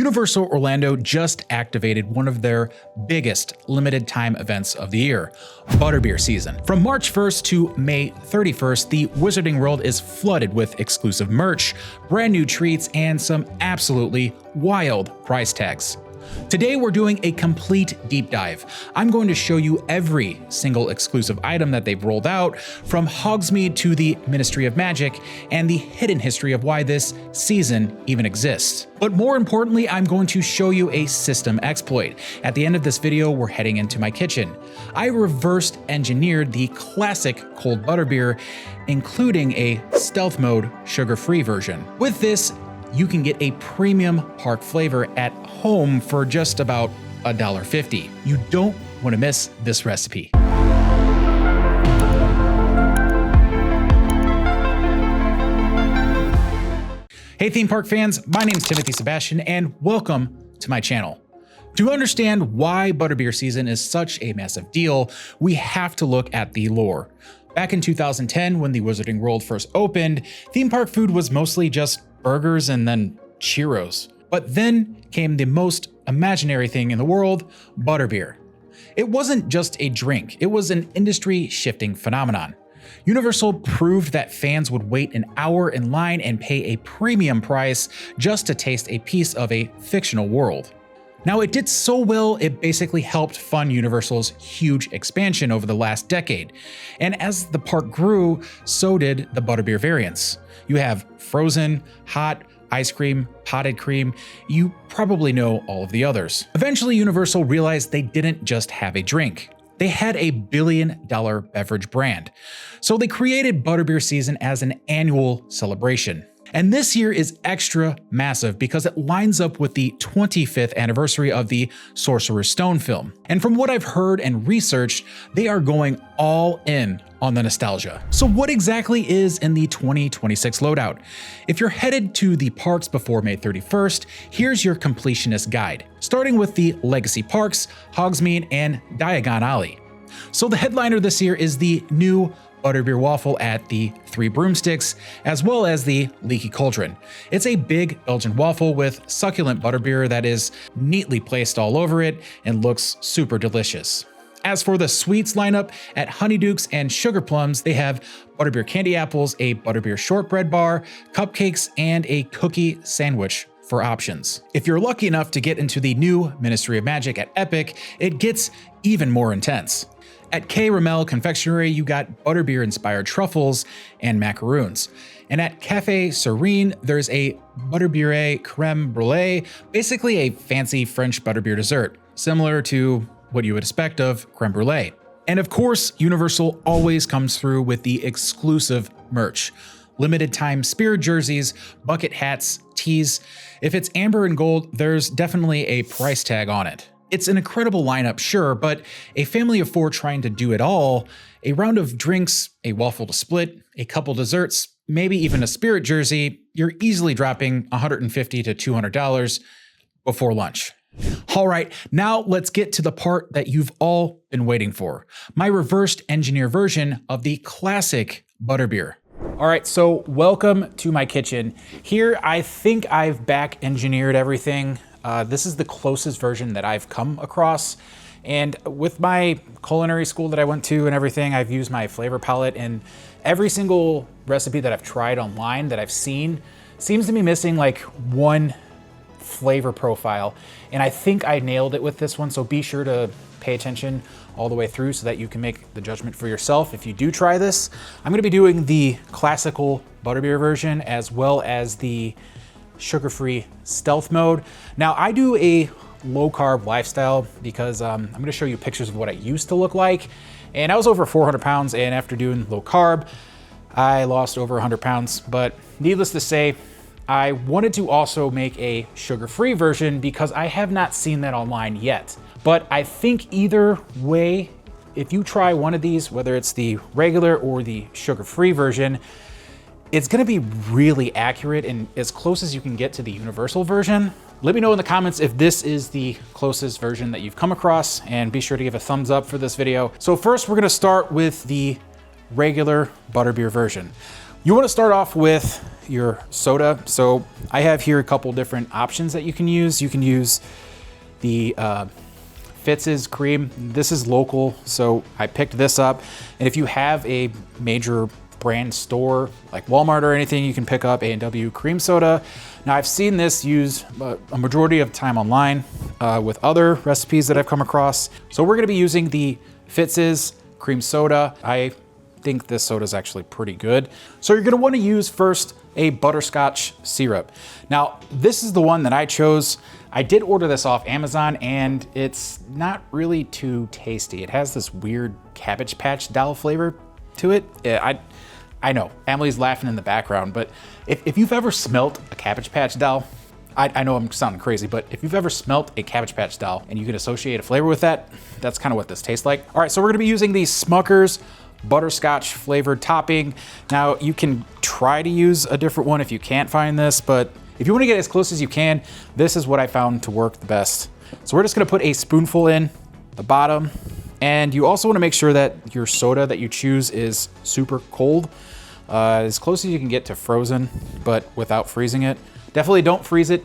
Universal Orlando just activated one of their biggest limited time events of the year, Butterbeer season. From March 1st to May 31st, the Wizarding World is flooded with exclusive merch, brand new treats, and some absolutely wild price tags. Today we're doing a complete deep dive. I'm going to show you every single exclusive item that they've rolled out, from Hogsmeade to the Ministry of Magic, and the hidden history of why this season even exists. But more importantly, I'm going to show you a system exploit. At the end of this video, we're heading into my kitchen. I reversed engineered the classic cold butterbeer, including a stealth mode sugar-free version. With this, you can get a premium park flavor at home for just about $1.50. You don't want to miss this recipe. Hey theme park fans, my name is Timothy Sebastian and welcome to my channel. To understand why Butterbeer season is such a massive deal, we have to look at the lore. Back in 2010, when the Wizarding World first opened, theme park food was mostly just burgers and then churros. But then came the most imaginary thing in the world, butterbeer. It wasn't just a drink, it was an industry-shifting phenomenon. Universal proved that fans would wait an hour in line and pay a premium price just to taste a piece of a fictional world. Now, it did so well, it basically helped fund Universal's huge expansion over the last decade. And as the park grew, so did the butterbeer variants. You have frozen, hot, ice cream, potted cream. You probably know all of the others. Eventually, Universal realized they didn't just have a drink. They had a billion-dollar beverage brand. So they created Butterbeer season as an annual celebration. And this year is extra massive because it lines up with the 25th anniversary of the Sorcerer's Stone film. And from what I've heard and researched, they are going all in on the nostalgia. So what exactly is in the 2026 loadout? If you're headed to the parks before May 31st, here's your completionist guide, starting with the legacy parks, Hogsmeade and Diagon Alley. So the headliner this year is the new Butterbeer waffle at the Three Broomsticks, as well as the Leaky Cauldron. It's a big Belgian waffle with succulent butterbeer that is neatly placed all over it and looks super delicious. As for the sweets lineup, at Honeydukes and Sugar Plums, they have butterbeer candy apples, a butterbeer shortbread bar, cupcakes, and a cookie sandwich for options. If you're lucky enough to get into the new Ministry of Magic at Epic, it gets even more intense. At K. Ramel Confectionery, you got butterbeer-inspired truffles and macaroons. And at Café Serene, there's a butterbeer creme brulee, basically a fancy French butterbeer dessert, similar to what you would expect of creme brulee. And of course, Universal always comes through with the exclusive merch. Limited time spirit jerseys, bucket hats, tees. If it's amber and gold, there's definitely a price tag on it. It's an incredible lineup, sure, but a family of four trying to do it all, a round of drinks, a waffle to split, a couple desserts, maybe even a spirit jersey, you're easily dropping $150 to $200 before lunch. All right, now let's get to the part that you've all been waiting for, my reversed engineer version of the classic butterbeer. All right, so welcome to my kitchen. Here, I think I've back engineered everything. This is the closest version that I've come across. And with my culinary school that I went to and everything, I've used my flavor palette, and every single recipe that I've tried online that I've seen seems to be missing like one flavor profile. And I think I nailed it with this one. So be sure to pay attention all the way through so that you can make the judgment for yourself. If you do try this, I'm gonna be doing the classical butterbeer version as well as the sugar-free stealth mode. Now I do a low-carb lifestyle because I'm gonna show you pictures of what I used to look like. And I was over 400 pounds, and after doing low-carb, I lost over 100 pounds. But needless to say, I wanted to also make a sugar-free version because I have not seen that online yet. But I think either way, if you try one of these, whether it's the regular or the sugar-free version, it's gonna be really accurate and as close as you can get to the Universal version. Let me know in the comments if this is the closest version that you've come across, and be sure to give a thumbs up for this video. So first we're gonna start with the regular butterbeer version. You want to start off with your soda. So I have here a couple different options that you can use. You can use the Fitz's cream. This is local, so I picked this up. And if you have a major brand store like Walmart or anything, you can pick up A&W cream soda. Now I've seen this used a majority of the time online with other recipes that I've come across. So we're gonna be using the Fitz's cream soda. I think this soda is actually pretty good. So you're gonna wanna use first a butterscotch syrup. Now, this is the one that I chose. I did order this off Amazon and it's not really too tasty. It has this weird Cabbage Patch Doll flavor to it. I know, Emily's laughing in the background, but if you've ever smelt a Cabbage Patch Doll, I know I'm sounding crazy, but if you've ever smelt a Cabbage Patch Doll and you can associate a flavor with that, that's kind of what this tastes like. All right, so we're gonna be using the Smucker's butterscotch flavored topping. Now, you can try to use a different one if you can't find this, but if you wanna get as close as you can, this is what I found to work the best. So we're just gonna put a spoonful in the bottom. And you also want to make sure that your soda that you choose is super cold, as close as you can get to frozen, but without freezing it. Definitely don't freeze it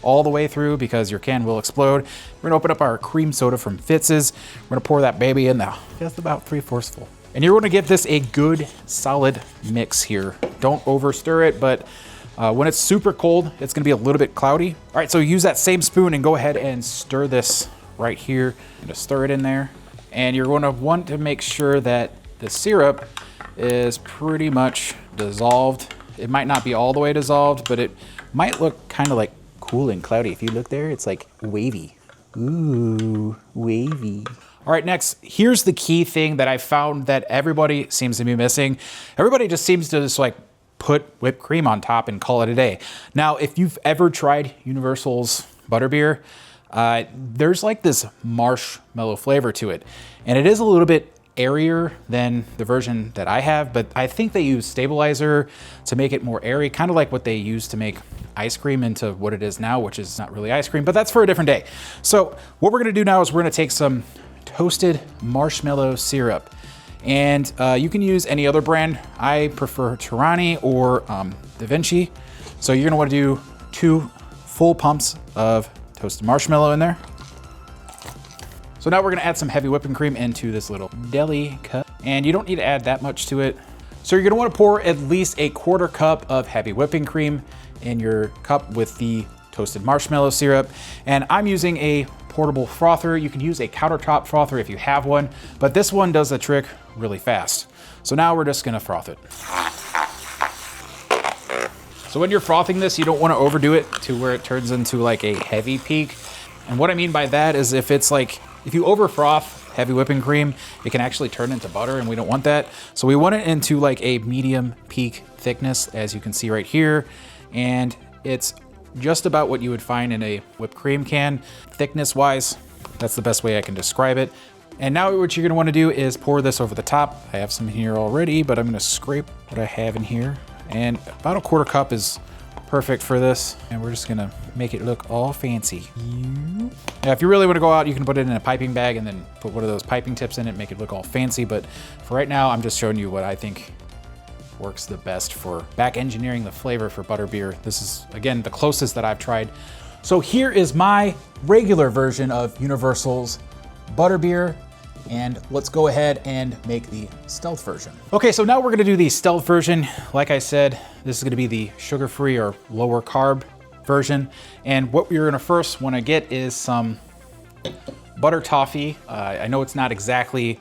all the way through because your can will explode. We're gonna open up our cream soda from Fitz's. We're gonna pour that baby in now, just about 3/4 full. And you're gonna give this a good solid mix here. Don't over stir it, but when it's super cold, it's gonna be a little bit cloudy. All right, so use that same spoon and go ahead and stir this right here. I'm gonna stir it in there. And you're gonna want to make sure that the syrup is pretty much dissolved. It might not be all the way dissolved, but it might look kind of like cool and cloudy. If you look there, it's like wavy. Ooh, wavy. All right, next, here's the key thing that I found that everybody seems to be missing. Everybody just seems to just like put whipped cream on top and call it a day. Now, if you've ever tried Universal's Butterbeer, there's like this marshmallow flavor to it. And it is a little bit airier than the version that I have, but I think they use stabilizer to make it more airy, kind of like what they use to make ice cream into what it is now, which is not really ice cream, but that's for a different day. So what we're gonna do now is we're gonna take some toasted marshmallow syrup. And you can use any other brand. I prefer Tirani or Da Vinci. So you're gonna wanna do 2 full pumps of toasted marshmallow in there. So now we're gonna add some heavy whipping cream into this little deli cup. And you don't need to add that much to it. So you're gonna wanna pour at least a 1/4 cup of heavy whipping cream in your cup with the toasted marshmallow syrup. And I'm using a portable frother. You can use a countertop frother if you have one, but this one does the trick really fast. So now we're just gonna froth it. So when you're frothing this, you don't wanna overdo it to where it turns into like a heavy peak. And what I mean by that is if you over froth heavy whipping cream, it can actually turn into butter and we don't want that. So we want it into like a medium peak thickness, as you can see right here. And it's just about what you would find in a whipped cream can. Thickness wise, that's the best way I can describe it. And now what you're gonna wanna do is pour this over the top. I have some here already, but I'm gonna scrape what I have in here. And about a 1/4 cup is perfect for this. And we're just gonna make it look all fancy. Now, if you really wanna go out, you can put it in a piping bag and then put one of those piping tips in it, make it look all fancy. But for right now, I'm just showing you what I think works the best for back engineering the flavor for Butterbeer. This is, again, the closest that I've tried. So here is my regular version of Universal's Butterbeer. And let's go ahead and make the stealth version. Okay, so now we're gonna do the stealth version. Like I said, this is gonna be the sugar-free or lower carb version. And what you're gonna first wanna get is some butter toffee. I know it's not exactly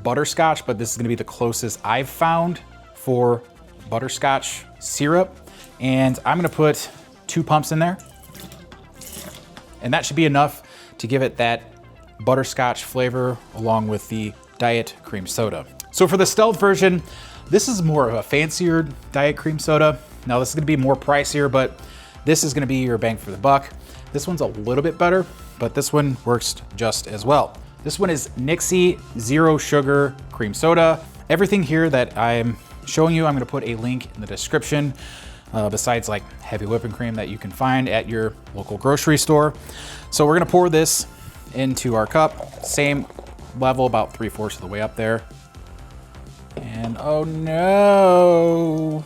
butterscotch, but this is gonna be the closest I've found for butterscotch syrup. And I'm gonna put 2 pumps in there. And that should be enough to give it that butterscotch flavor along with the diet cream soda. So for the stealth version, this is more of a fancier diet cream soda. Now this is gonna be more pricier, but this is gonna be your bang for the buck. This one's a little bit better, but this one works just as well. This one is Nixie Zero Sugar Cream Soda. Everything here that I'm showing you, I'm gonna put a link in the description, besides like heavy whipping cream that you can find at your local grocery store. So we're gonna pour this into our cup, same level, about 3/4 of the way up there. And oh no,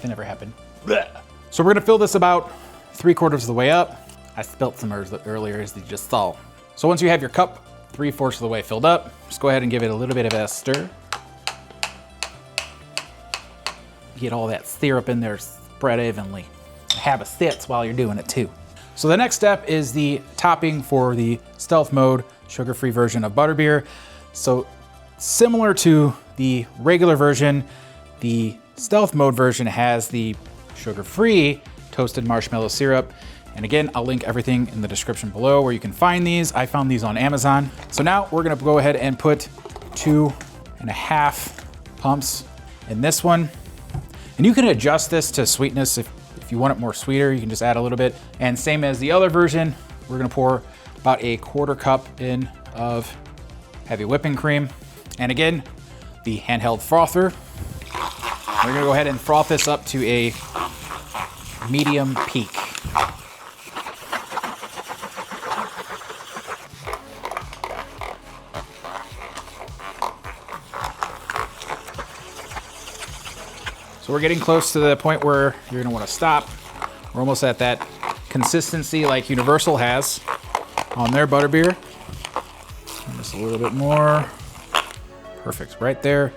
can never happen. Blech. So we're gonna fill this about 3/4 of the way up. I spilt some earlier, as you just saw. So once you have your cup 3/4 of the way filled up, just go ahead and give it a little bit of a stir. Get all that syrup in there spread evenly. Have a sip while you're doing it too. So the next step is the topping for the stealth mode sugar-free version of Butterbeer. So similar to the regular version, the stealth mode version has the sugar-free toasted marshmallow syrup. And again, I'll link everything in the description below where you can find these. I found these on Amazon. So now we're gonna go ahead and put 2.5 pumps in this one. And you can adjust this to sweetness if you want it more sweeter, you can just add a little bit. And same as the other version, we're gonna pour about 1/4 cup in of heavy whipping cream. And again, the handheld frother. We're gonna go ahead and froth this up to a medium peak. So we're getting close to the point where you're gonna wanna stop. We're almost at that consistency like Universal has on their Butterbeer. And just a little bit more. Perfect, right there.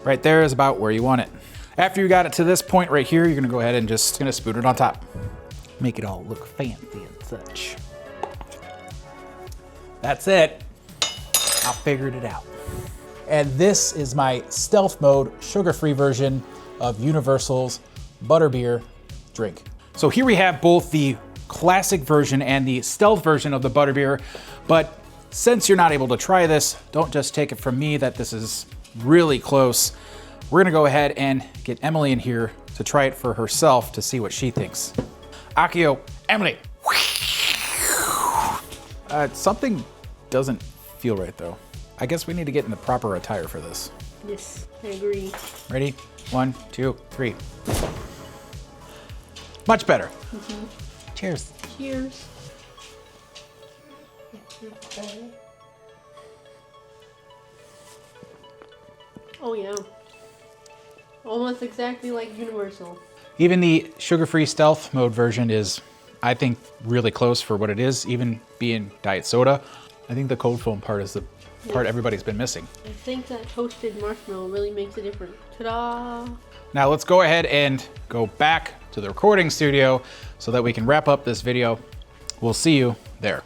Right there is about where you want it. After you got it to this point right here, you're gonna go ahead and just gonna spoon it on top. Make it all look fancy and such. That's it. I figured it out. And this is my stealth mode sugar-free version of Universal's Butterbeer drink. So here we have both the classic version and the stealth version of the Butterbeer, but since you're not able to try this, don't just take it from me that this is really close. We're gonna go ahead and get Emily in here to try it for herself to see what she thinks. Akio, Emily. Something doesn't feel right though. I guess we need to get in the proper attire for this. Yes, I agree. Ready? 1, 2, 3. Much better. Mm-hmm. Cheers. Cheers. Oh yeah. Almost exactly like Universal. Even the sugar-free stealth mode version is, I think, really close for what it is, even being diet soda. I think the cold foam part is the part everybody's been missing. I think that toasted marshmallow really makes a difference. Ta-da! Now let's go ahead and go back to the recording studio so that we can wrap up this video. We'll see you there.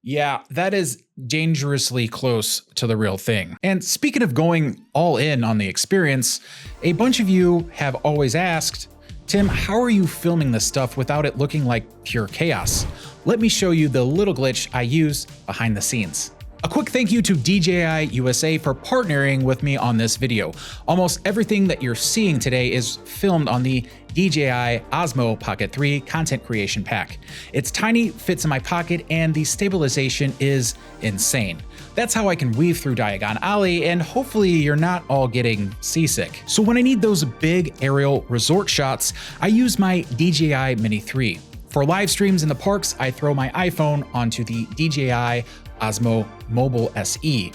Yeah, that is dangerously close to the real thing. And speaking of going all in on the experience, a bunch of you have always asked, Tim, how are you filming this stuff without it looking like pure chaos? Let me show you the little glitch I use behind the scenes. A quick thank you to DJI USA for partnering with me on this video. Almost everything that you're seeing today is filmed on the DJI Osmo Pocket 3 content creation pack. It's tiny, fits in my pocket, and the stabilization is insane. That's how I can weave through Diagon Alley, and hopefully you're not all getting seasick. So when I need those big aerial resort shots, I use my DJI Mini 3. For live streams in the parks, I throw my iPhone onto the DJI Osmo Mobile SE,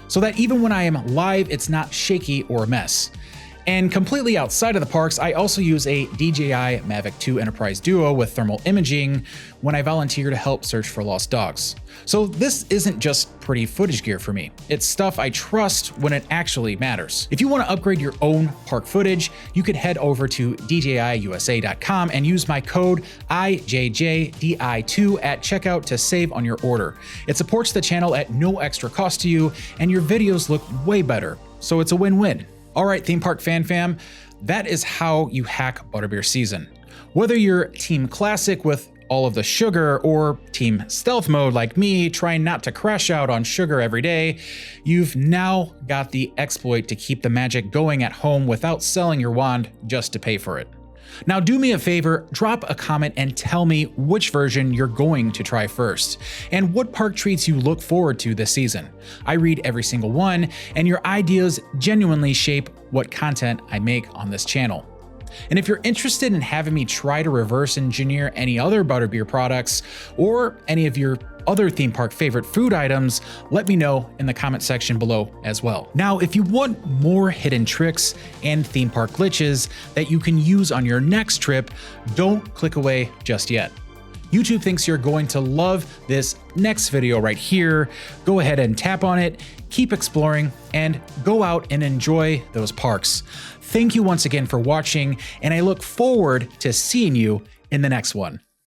so that even when I am live, it's not shaky or a mess. And completely outside of the parks, I also use a DJI Mavic 2 Enterprise Duo with thermal imaging when I volunteer to help search for lost dogs. So this isn't just pretty footage gear for me. It's stuff I trust when it actually matters. If you want to upgrade your own park footage, you could head over to DJIUSA.com and use my code IJJDI2 at checkout to save on your order. It supports the channel at no extra cost to you, and your videos look way better, so it's a win-win. All right, theme park fan fam, that is how you hack Butterbeer season. Whether you're Team Classic with all of the sugar or Team Stealth mode like me, trying not to crash out on sugar every day, you've now got the exploit to keep the magic going at home without selling your wand just to pay for it. Now do me a favor, drop a comment and tell me which version you're going to try first, and what park treats you look forward to this season. I read every single one, and your ideas genuinely shape what content I make on this channel. And if you're interested in having me try to reverse engineer any other Butterbeer products, or any of your other theme park favorite food items, let me know in the comment section below as well. Now, if you want more hidden tricks and theme park glitches that you can use on your next trip, don't click away just yet. YouTube thinks you're going to love this next video right here. Go ahead and tap on it, keep exploring, and go out and enjoy those parks. Thank you once again for watching, and I look forward to seeing you in the next one.